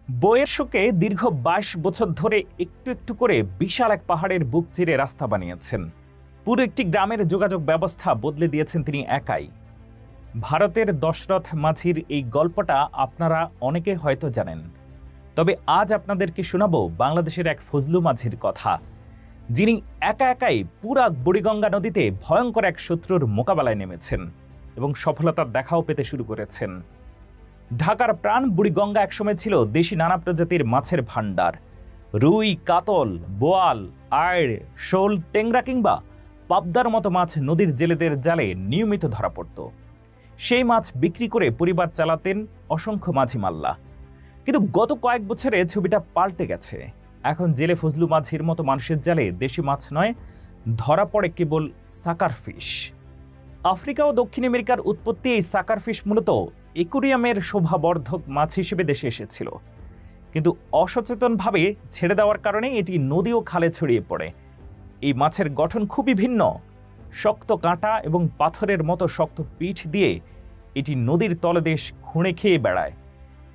বইয়ের শোকে দীর্ঘ ২২ বছর ধরে একটু একটু করে বিশাল এক পাহাড়ের বুক চিরে রাস্তা বানিয়েছেন। পুরো একটি গ্রামের যোগাযোগ ব্যবস্থা বদলে দিয়েছেন তিনি একাই। ভারতের দশরথ মাঝির এই গল্পটা আপনারা অনেকে হয়তো জানেন, তবে আজ আপনাদেরকে শোনাবো বাংলাদেশের এক ফজলু মাঝির কথা, যিনি একা একাই পুরা বুড়িগঙ্গা নদীতে ভয়ঙ্কর এক শত্রুর মোকাবেলায় নেমেছেন এবং সফলতার দেখাও পেতে শুরু করেছেন। ঢাকার প্রাণ বুড়িগঙ্গা একসময় ছিল দেশি নানা প্রজাতির মাছের ভাণ্ডার। রুই, কাতল, বোয়াল, আড়, শোল, টেংরা কিংবা পাবদার মতো মাছ নদীর জেলেদের জালে নিয়মিত ধরা পড়ত। সেই মাছ বিক্রি করে পরিবার চালাতেন অসংখ্য মাঝি মাল্লা। কিন্তু গত কয়েক বছরে ছবিটা পাল্টে গেছে। এখন জেলে ফজলু মাঝির মতো মানুষের জালে দেশি মাছ নয়, ধরা পড়ে কেবল সাকার ফিশ। আফ্রিকা ও দক্ষিণ আমেরিকার উৎপত্তি এই সাকার ফিশ মূলত একুরিয়ামের শোভাবর্ধক মাছ হিসেবে দেশে এসেছিল, কিন্তু অসচেতনভাবে ছেড়ে দেওয়ার কারণে এটি নদী ও খালে ছড়িয়ে পড়ে। এই মাছের গঠন খুবই ভিন্ন। শক্ত কাঁটা এবং পাথরের মতো শক্ত পিঠ দিয়ে এটি নদীর তলদেশ খুঁড়ে খেয়ে বেড়ায়।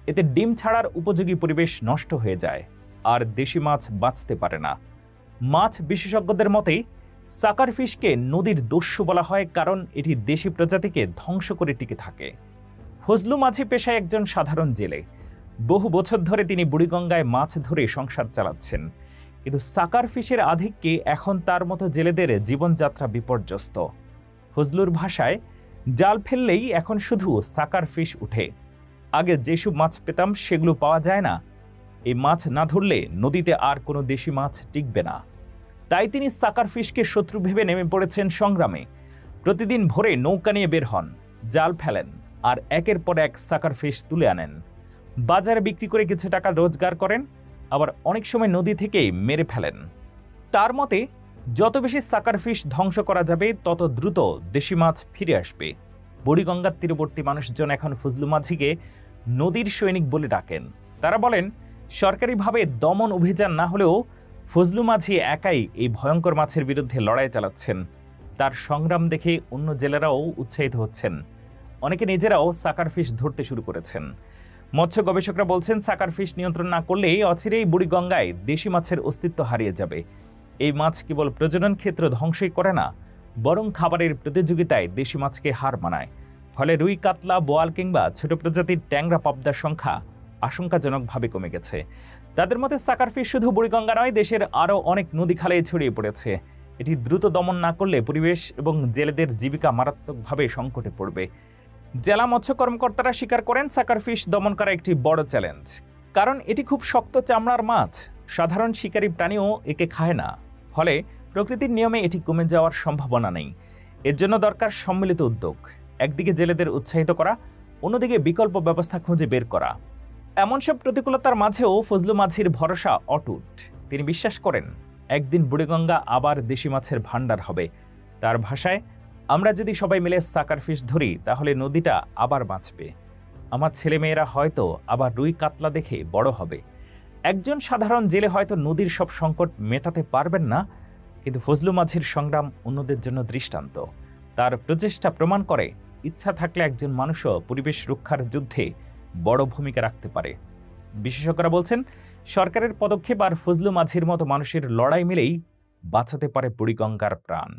এতে ডিম ছাড়ার উপযোগী পরিবেশ নষ্ট হয়ে যায়, আর দেশি মাছ বাঁচতে পারে না। মাছ বিশেষজ্ঞদের মতে সাকার ফিশকে নদীর দস্যু বলা হয়, কারণ এটি দেশি প্রজাতিকে ধ্বংস করে টিকে থাকে। ফজলু মাঝি পেশায় একজন সাধারণ জেলে। বহু বছর ধরে তিনি বুড়িগঙ্গায় মাছ ধরে সংসার চালাচ্ছেন, কিন্তু সাকার ফিশের আধিক্যে এখন তার মতো জেলেদের জীবনযাত্রা বিপর্যস্ত। ফজলুর ভাষায়, জাল ফেললেই এখন শুধু সাকার ফিশ উঠে। আগে যেসব মাছ পেতাম সেগুলো পাওয়া যায় না। এই মাছ না ধরলে নদীতে আর কোনো দেশি মাছ টিকবে না। তাই তিনি সাকার ফিশকে শত্রু ভেবে নেমে পড়েছেন সংগ্রামে। প্রতিদিন ভোরে নৌকা নিয়ে বের হন, জাল ফেলেন আর একের পর এক সাকার ফিশ তুলে আনেন। বাজারে বিক্রি করে কিছু টাকা রোজগার করেন, আবার অনেক সময় নদী থেকেই মেরে ফেলেন। তার মতে, যত বেশি সাকার ফিশ ধ্বংস করা যাবে তত দ্রুত দেশি মাছ ফিরে আসবে। বুড়িগঙ্গার তীরবর্তী মানুষজন এখন ফজলু মাঝিকে নদীর সৈনিক বলে ডাকেন। তারা বলেন, সরকারিভাবে দমন অভিযান না হলেও ফজলু মাঝি একাই এই ভয়ঙ্কর মাছের বিরুদ্ধে লড়াই চালাচ্ছেন। তার সংগ্রাম দেখে অন্য জেলেরাও উৎসাহিত হচ্ছেন। অনেকে নিজেরাও সাকার ফিশ ধরতে শুরু করেছেন। মৎস্য গবেষকরা বলছেন, সাকার ফিশ নিয়ন্ত্রণ না করলে অচিরেই বুড়িগঙ্গায় দেশি মাছের অস্তিত্ব হারিয়ে যাবে। এই মাছ কেবল প্রজনন ক্ষেত্র ধ্বংসই করে না, বরং খাবারের প্রতিযোগিতায় দেশি মাছকে হার মানায়। ফলে রুই, কাতলা, বোয়াল কিংবা ছোট প্রজাতির ট্যাংরা পাবদার সংখ্যা আশঙ্কাজনকভাবে কমে গেছে। তাদের মতে সাকার ফিশ শুধু বুড়িগঙ্গা নয়, দেশের আরও অনেক নদী খালে ছড়িয়ে পড়েছে। এটি দ্রুত দমন না করলে পরিবেশ এবং জেলেদের জীবিকা মারাত্মকভাবে সংকটে পড়বে। জেলা মৎস্য কর্মকর্তারা স্বীকার করেন, সাকার ফিশ দমন করা একটি বড় চ্যালেঞ্জ, কারণ এটি খুব শক্ত চামড়ার মাছ। সাধারণ শিকারী প্রাণীও একে খায় না, ফলে প্রকৃতির নিয়মে এটি কমে যাওয়ার সম্ভাবনা নেই। এর জন্য দরকার সম্মিলিত উদ্যোগ। একদিকে জেলেদের উৎসাহিত করা, অন্যদিকে বিকল্প ব্যবস্থা খুঁজে বের করা। এমন সব প্রতিকূলতার মাঝেও ফজলু মাঝির ভরসা অটুট। তিনি বিশ্বাস করেন, একদিন বুড়িগঙ্গা আবার দেশি মাছের ভাণ্ডার হবে। তার ভাষায়, আমরা যদি সবাই মিলে সাকার ফিশ ধরি তাহলে নদীটা আবার বাঁচবে। আমার ছেলেমেয়েরা হয়তো আবার রুই, কাতলা দেখে বড় হবে। একজন সাধারণ জেলে হয়তো নদীর সব সংকট মেটাতে পারবেন না, কিন্তু ফজলু মাঝির সংগ্রাম অন্যদের জন্য দৃষ্টান্ত। তার প্রচেষ্টা প্রমাণ করে, ইচ্ছা থাকলে একজন মানুষও পরিবেশ রক্ষার যুদ্ধে বড় ভূমিকা রাখতে পারে। বিশেষজ্ঞরা বলছেন, সরকারের পদক্ষেপ আর ফজলু মাঝির মতো মানুষের লড়াই মিলেই বাঁচাতে পারে বুড়িগঙ্গার প্রাণ।